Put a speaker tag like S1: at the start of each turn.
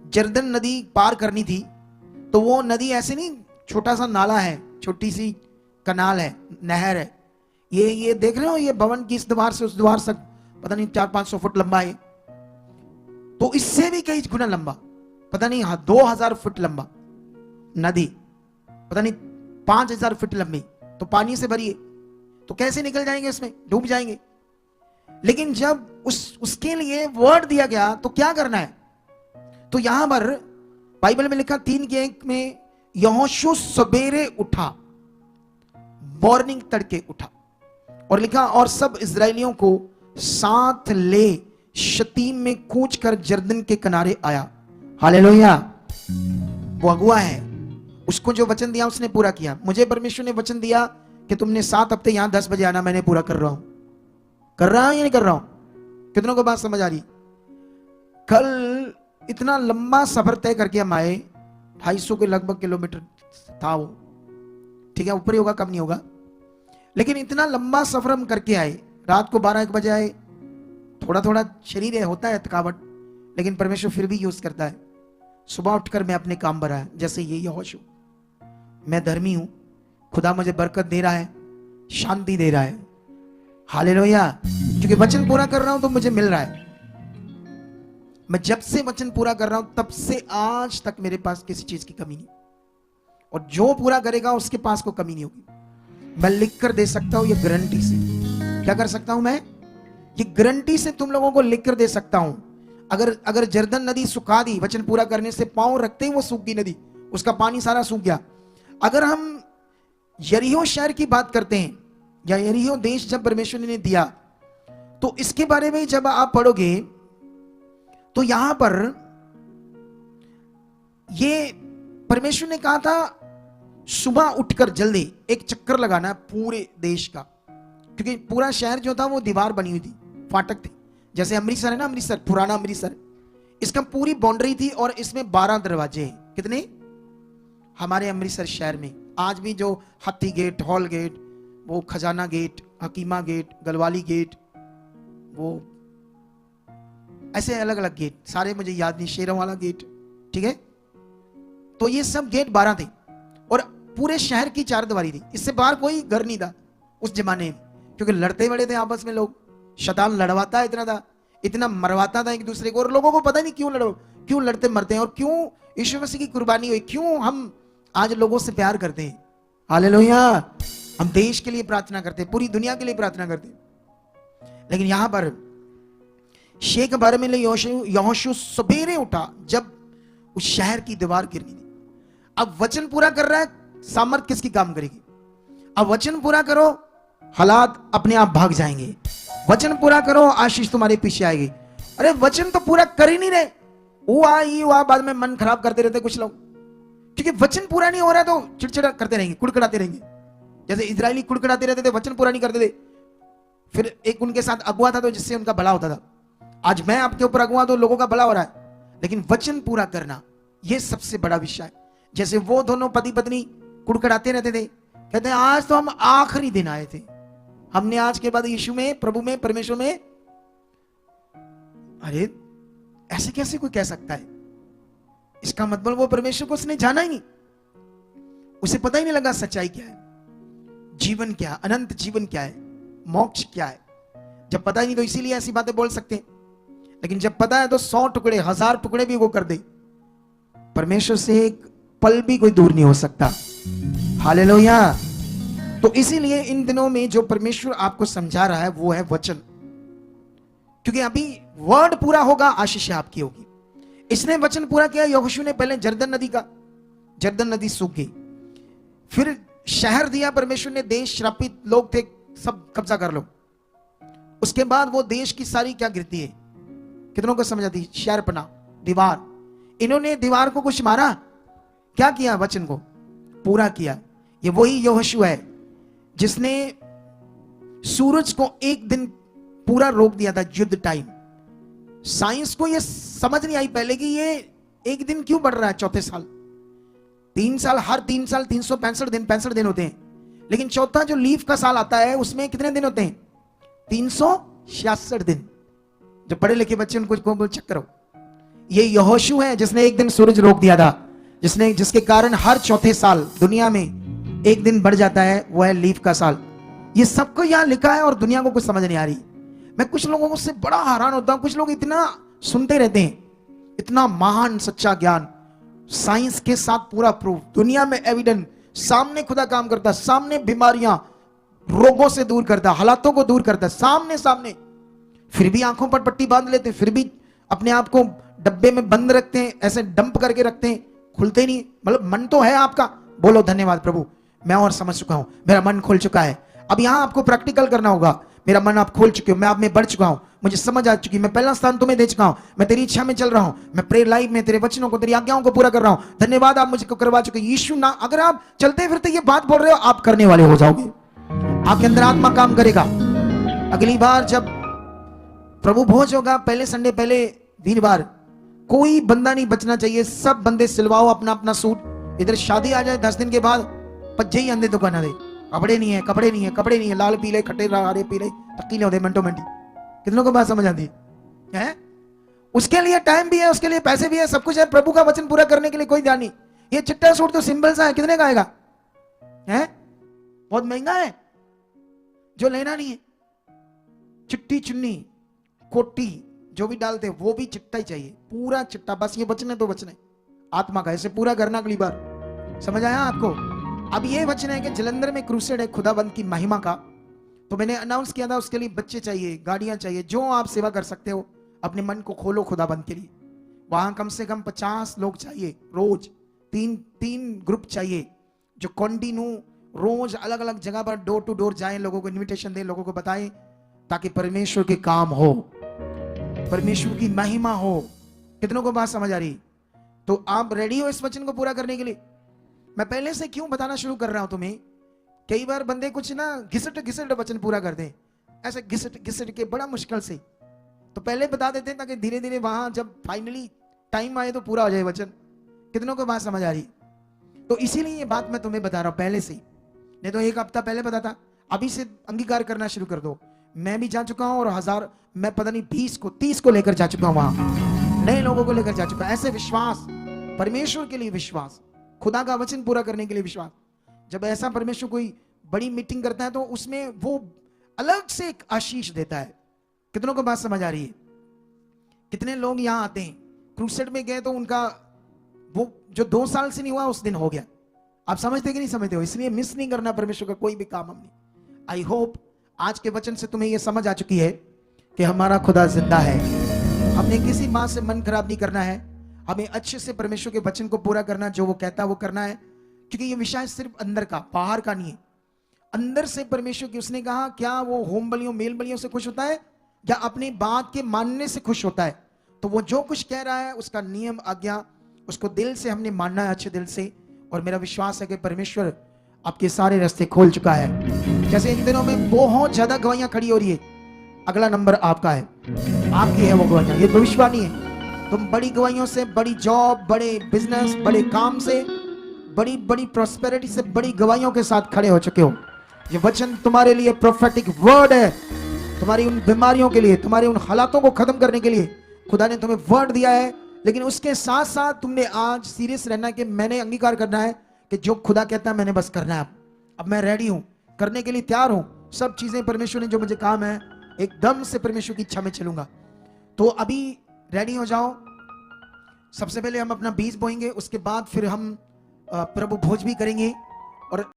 S1: जर्दन नदी पार करनी थी, तो वो नदी ऐसे नहीं, छोटा सा नाला है, छोटी सी कनाल है, नहर है। ये देख रहे हो, ये भवन की इस द्वार से उस द्वार तक पता नहीं 400-500 फुट लंबा है, तो इससे भी कई गुना लंबा, पता नहीं 2000 फुट लंबा नदी, पता नहीं 5000 फुट लंबी, तो पानी से भरी है, तो कैसे निकल जाएंगे इसमें, डूब जाएंगे। लेकिन जब उसके लिए वर्ड दिया गया तो क्या करना है, तो यहां पर बाइबल में लिखा 3:1 में, यहोशू सवेरे उठा, मॉर्निंग तड़के उठा, और लिखा और सब इजरायलियों को साथ ले शतीम में कूच कर जर्दन के किनारे आया। हालेलुया। वो अगुआ है, उसको जो वचन दिया उसने पूरा किया। मुझे परमेश्वर ने वचन दिया कि तुमने 7 हफ्ते यहां 10 बजे आना, मैंने पूरा कर रहा हूं। कर रहा हूं या नहीं कर रहा हूं? कितनों को बात समझ आ रही? कल इतना लंबा सफर तय करके हम आए, 250 के लगभग किलोमीटर था वो, ठीक है, ऊपर ही होगा कम नहीं होगा, लेकिन इतना लंबा सफर हम करके आए। रात को 12-1 बजे आए, थोड़ा थोड़ा शरीर होता है थकावट, लेकिन परमेश्वर फिर भी यूज करता है। सुबह उठकर मैं अपने काम बढ़ाया, जैसे ये यहोशू, मैं धर्मी हूं, खुदा मुझे बरकत दे रहा है, शांति दे रहा है। हालेलुया। क्योंकि वचन पूरा कर रहा हूं तो मुझे मिल रहा है। मैं जब से वचन पूरा कर रहा हूं तब से आज तक मेरे पास किसी चीज की कमी नहीं, और जो पूरा करेगा उसके पास को कमी नहीं होगी। मैं लिख कर दे सकता हूं ये गारंटी से। क्या कर सकता हूं मैं? ये गारंटी से तुम लोगों को लिख कर दे सकता हूं। अगर जर्दन नदी सुखा दी, वचन पूरा करने से पांव रखते ही वो सूख गई नदी, उसका पानी सारा सूख गया। अगर हम यरीहो शहर की बात करते हैं, या यरीहो देश जब परमेश्वर ने दिया, तो इसके बारे में जब आप पढ़ोगे तो यहां पर ये परमेश्वर ने कहा था सुबह उठकर जल्दी एक चक्कर लगाना पूरे देश का, क्योंकि पूरा शहर जो था वो दीवार बनी हुई थी, फाटक थे। जैसे अमृतसर है ना, अमृतसर, पुराना अमृतसर, इसका पूरी बाउंड्री थी और इसमें 12 दरवाजे हैं। कितने? हमारे अमृतसर शहर में आज भी जो हाथी गेट, हॉल गेट, वो खजाना गेट, हकीमा गेट, गलवाली गेट, वो ऐसे अलग अलग गेट, सारे मुझे याद नहीं, शेरों वाला गेट, ठीक है। तो ये सब गेट 12 थे और पूरे शहर की 4 दीवारी थी। इससे बाहर कोई घर नहीं था उस जमाने में, क्योंकि लड़ते बड़े थे आपस में लोग, शैतान लड़वाता इतना था, इतना मरवाता था एक दूसरे को, और लोगों को पता नहीं क्यों लड़ते मरते हैं, और क्यों यीशु मसीह की कुर्बानी हुई, क्यों हम आज लोगों से प्यार करते हैं। हालेलुया। हम देश के लिए प्रार्थना करते हैं, पूरी दुनिया के लिए प्रार्थना करते हैं। लेकिन यहां पर शेख बारे में यहोशू सवेरे उठा जब उस शहर की दीवार गिरनी थी। अब वचन पूरा कर रहा है, सामर्थ किसकी काम करेगी? अब वचन पूरा करो, हालात अपने आप भाग जाएंगे। वचन पूरा करो, आशीष तुम्हारे पीछे आएगी। अरे वचन तो पूरा कर ही नहीं रहे, हुआ बाद में मन खराब करते रहते कुछ लोग, क्योंकि वचन पूरा नहीं हो रहा तो चिड़चिड़ा करते रहेंगे, कुड़कुड़ाते रहेंगे। जैसे इजरायली कुड़कुड़ाते रहते थे, वचन पूरा नहीं करते थे। फिर एक उनके साथ अगुआ था तो जिससे उनका भला होता था। आज मैं आपके ऊपर अगुआ तो लोगों का भला हो रहा है, लेकिन वचन पूरा करना यह सबसे बड़ा विषय है। जैसे वो दोनों पति पत्नी कुड़कुड़ाते रहते थे, कहते हैं आज तो हम आखिरी दिन आए थे, हमने आज के बाद यीशु में, प्रभु में, परमेश्वर में। अरे ऐसे कैसे कोई कह सकता है? इसका मतलब वो परमेश्वर को उसने जाना ही नहीं, उसे पता ही नहीं लगा सच्चाई क्या है, जीवन क्या है, अनंत जीवन क्या है, मोक्ष क्या है। जब पता ही नहीं तो इसीलिए ऐसी बातें बोल सकते हैं, लेकिन जब पता है तो 100 टुकड़े, 1000 टुकड़े भी वो कर दे। परमेश्वर से एक पल भी कोई दूर नहीं हो सकता। हालेलुया। तो इसीलिए इन दिनों में जो परमेश्वर आपको समझा रहा है वो है वचन, क्योंकि अभी वर्ड पूरा होगा, आशीष आपकी होगी। इसने वचन पूरा किया। यहोशू ने पहले जर्दन नदी सूख गई, फिर शहर दिया परमेश्वर ने, देश श्रापित लोग थे, सब कब्जा कर लो। उसके बाद वो देश की सारी क्या गिरती है, कितनों को समझ आती? शहरपना, दीवार। इन्होंने दीवार को कुछ मारा, क्या किया? वचन को पूरा किया। ये वही यहोशू है जिसने सूरज को एक दिन पूरा रोक दिया था, युद्ध टाइम। साइंस को ये समझ नहीं आई पहले कि ये एक दिन क्यों बढ़ रहा है, चौथे साल, 3 साल, हर 3 साल 365 दिन, 65 दिन होते हैं, लेकिन चौथा जो लीफ का साल आता है उसमें कितने दिन होते हैं? 366 दिन। जो पढ़े लिखे बच्चे उनको चेक करो। ये यहोशू है जिसने एक दिन सूरज रोक दिया था, जिसके कारण हर चौथे साल दुनिया में एक दिन बढ़ जाता है, वो है लीफ का साल। ये सबको यहां लिखा है और दुनिया को कुछ समझ नहीं आ रही। मैं कुछ लोगों से बड़ा हैरान होता हूं, कुछ लोग इतना सुनते रहते हैं, इतना महान सच्चा ज्ञान, साइंस के साथ पूरा प्रूफ, दुनिया में एविडेंस, सामने खुदा काम करता, सामने बीमारियां रोगों से दूर करता, हालातों को दूर करता, सामने सामने, फिर भी आंखों पर पट्टी बांध लेते, फिर भी अपने आप को डब्बे में बंद रखते हैं, ऐसे डंप करके रखते हैं, खुलते नहीं। मतलब मन तो है आपका, बोलो धन्यवाद प्रभु, मैं और समझ चुका हूं, मेरा मन खुल चुका है। अब यहां आपको प्रैक्टिकल करना होगा। मेरा मन आप खोल चुके हो, मैं आप में बढ़ चुका हूं, मुझे समझ आ चुकी, मैं पहला स्थान तुम्हें दे चुका हूं, मैं तेरी इच्छा में चल रहा हूं, मैं प्रेयर लाइफ में तेरे वचनों को, तेरी आज्ञाओं को पूरा कर रहा हूं। धन्यवाद, आप मुझे करवा चुके। यीशु ना, अगर आप चलते फिरते ये बात बोल रहे हो, आप करने वाले हो जाओगे, आपके अंदर आत्मा काम करेगा। अगली बार जब प्रभु भोज होगा, पहले संडे, पहले वीरवार, कोई बंदा नहीं बचना चाहिए, सब बंदे सिलवाओ अपना अपना सूट। इधर शादी आ जाए 10 दिन के बाद, पज्जे ही अंधे दुकाना दे, कपड़े नहीं है, कपड़े नहीं है, कपड़े नहीं है, लाल पीले खट्टे हरे पीले तकीले होते मिनटों मिनटी। कितनों को बात समझ आती है? उसके लिए टाइम भी है, उसके लिए पैसे भी है, सब कुछ है, प्रभु का वचन पूरा करने के लिए कोई ध्यान नहीं। ये चिट्टा सूट तो सिंपल सा है, कितने का आएगा? है बहुत महंगा है, जो लेना नहीं है। चिट्टी चुन्नी कोटी जो भी डालते वो भी चिट्टा ही चाहिए, पूरा चिट्टा, बस ये बचने तो बचने आत्मा का, ऐसे पूरा करना अगली बार। समझ आया आपको? अब ये वचन है कि जलंधर में क्रूसेड है खुदाबंद की महिमा का, तो मैंने अनाउंस किया था, उसके लिए बच्चे चाहिए, गाड़ियां चाहिए, जो आप सेवा कर सकते हो, अपने मन को खोलो खुदाबंद के लिए। वहां कम से कम 50 लोग चाहिए रोज, तीन ग्रुप चाहिए, जो कंटिन्यू रोज अलग अलग जगह पर डोर टू डोर जाएं, लोगों को इन्विटेशन दें, लोगों को बताएं, ताकि परमेश्वर के काम हो, परमेश्वर की महिमा हो। कितनों को बात समझ आ रही? तो आप रेडी हो इस वचन को पूरा करने के लिए? मैं पहले से क्यों बताना शुरू कर रहा हूं तुम्हें, कई बार बंदे कुछ ना घिसट घिसट वचन पूरा कर दें, ऐसे घिसट घिसट के बड़ा मुश्किल से, तो पहले बता देते हैं ताकि धीरे धीरे वहां जब फाइनली टाइम आए तो पूरा हो जाए वचन। कितनों को बात समझ आ रही? तो इसीलिए ये बात मैं तुम्हें बता रहा हूं पहले से, नहीं तो 1 हफ्ता पहले बताता। अभी से अंगीकार करना शुरू कर दो। मैं भी जा चुका हूं और 1000, मैं पता नहीं 20 को 30 को लेकर जा चुका हूं, वहां नए लोगों को लेकर जा चुका। ऐसे विश्वास, परमेश्वर के लिए विश्वास, खुदा का वचन पूरा करने के लिए विश्वास। जब ऐसा परमेश्वर कोई बड़ी मीटिंग करता है तो उसमें वो अलग से एक आशीष देता है। कितनों को बात समझ आ रही है? कितने लोग यहां आते हैं, क्रूसेड में गए तो उनका वो जो 2 साल से नहीं हुआ उस दिन हो गया। आप समझते कि नहीं समझते हो? इसलिए मिस नहीं करना परमेश्वर का कोई भी काम हमने। आई होप आज के वचन से तुम्हें यह समझ आ चुकी है कि हमारा खुदा जिंदा है। हमने किसी बात से मन खराब नहीं करना है, हमें अच्छे से परमेश्वर के वचन को पूरा करना, जो वो कहता है वो करना है, क्योंकि ये विषय सिर्फ अंदर का, बाहर का नहीं है। अंदर से परमेश्वर की, उसने कहा क्या वो होम बलियों मेल बलियों से खुश होता है या अपनी बात के मानने से खुश होता है? तो वो जो कुछ कह रहा है उसका नियम आज्ञा, उसको दिल से हमने मानना है, अच्छे दिल से। और मेरा विश्वास है कि परमेश्वर आपके सारे रास्ते खोल चुका है। जैसे इन दिनों में बहुत ज्यादा गवाहियां खड़ी हो रही है, अगला नंबर आपका है, आपकी है वो गवाहियां, ये भविष्यवाणी है। तुम बड़ी गवाहियों से, बड़ी जॉब, बड़े बिजनेस, बड़े काम से, बड़ी बड़ी प्रॉस्पेरिटी से, बड़ी गवाहियों के साथ खड़े हो चुके हो। ये वचन तुम्हारे लिए प्रोफेटिक वर्ड है, तुम्हारी उन बीमारियों के लिए, तुम्हारे उन हालातों को खत्म करने के लिए खुदा ने तुम्हें वर्ड दिया है। लेकिन उसके साथ साथ तुमने आज सीरियस रहना है कि मैंने अंगीकार करना है कि जो खुदा कहता है मैंने बस करना है। अब मैं रेडी हूं, करने के लिए तैयार हूं। सब चीजें परमेश्वर ने जो मुझे काम है, एकदम से परमेश्वर की इच्छा में चलूंगा। तो अभी रेडी हो जाओ। सबसे पहले हम अपना बीज बोएंगे, उसके बाद फिर हम प्रभु भोज भी करेंगे। और